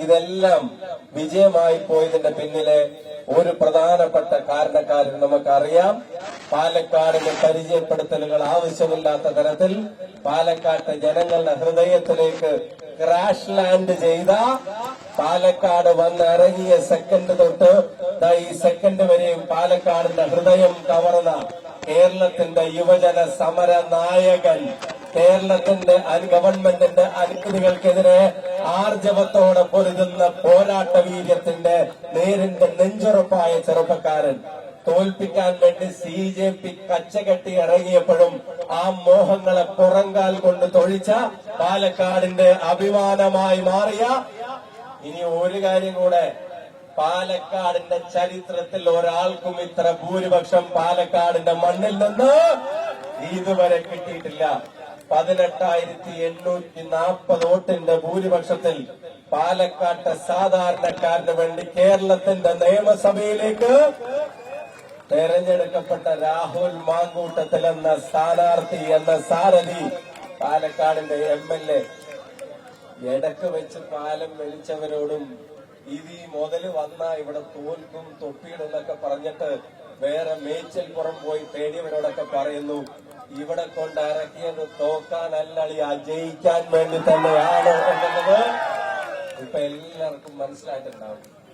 ഇതെല്ലാം വിജയമായി പോയതിന്റെ പിന്നിലെ ഒരു പ്രധാനപ്പെട്ട കാരണക്കാരൻ നമുക്കറിയാം. പാലക്കാടിന് പരിചയപ്പെടുത്തലുകൾ ആവശ്യമില്ലാത്ത തരത്തിൽ പാലക്കാട്ടെ ജനങ്ങളുടെ ഹൃദയത്തിലേക്ക് ക്രാഷ് ലാൻഡ് ചെയ്ത, പാലക്കാട് വന്നിറങ്ങിയ സെക്കൻഡ് തൊട്ട് ഈ സെക്കൻഡ് വരെയും പാലക്കാടിന്റെ ഹൃദയം കവർന്ന കേരളത്തിന്റെ യുവജന സമര നായകൻ, കേരളത്തിന്റെ ഗവൺമെന്റിന്റെ അനുമതികൾക്കെതിരെ ആർജവത്തോടെ പൊരുതുന്ന പോരാട്ട വീര്യത്തിന്റെ നേരിന്റെ നെഞ്ചുറപ്പായ ചെറുപ്പക്കാരൻ, തോൽപ്പിക്കാൻ വേണ്ടി CJP കച്ചകെട്ടി ഇറങ്ങിയപ്പോഴും ആ മോഹങ്ങളെ പുറങ്കാൽ കൊണ്ട് തൊഴിച്ച പാലക്കാടിന്റെ അഭിമാനമായി മാറിയ, ഇനി ഒരു കാര്യം കൂടെ, പാലക്കാടിന്റെ ചരിത്രത്തിൽ ഒരാൾക്കും ഇത്ര ഭൂരിപക്ഷം പാലക്കാടിന്റെ മണ്ണിൽ നിന്ന് ഇതുവരെ കിട്ടിയിട്ടില്ല. 18,840 വോട്ടിന്റെ ഭൂരിപക്ഷത്തിൽ പാലക്കാട്ടെ സാധാരണക്കാരന് വേണ്ടി കേരളത്തിന്റെ നിയമസഭയിലേക്ക് തെരഞ്ഞെടുക്കപ്പെട്ട രാഹുൽ മാങ്കൂട്ടത്തിൽ എന്ന സ്ഥാനാർത്ഥി, എന്ന സാരഥി, പാലക്കാടിന്റെ MLA, ഇടക്ക് വെച്ച് പാലം വലിച്ചവരോടും ഇത് ഈ മുതല് വന്നാ ഇവിടെ തോൽക്കും തൊപ്പിയിടുന്നൊക്കെ പറഞ്ഞിട്ട് വേറെ മേച്ചൽപ്പുറം പോയി തേടിയവരോടൊക്കെ പറയുന്നു, ഇവിടെ കൊണ്ടിറക്കിയത് തോക്കാനല്ലളി, ജയിക്കാൻ വേണ്ടി തന്നെയാണ് എന്നുള്ളത് ഇപ്പൊ എല്ലാവർക്കും മനസ്സിലായിട്ടുണ്ടാവും.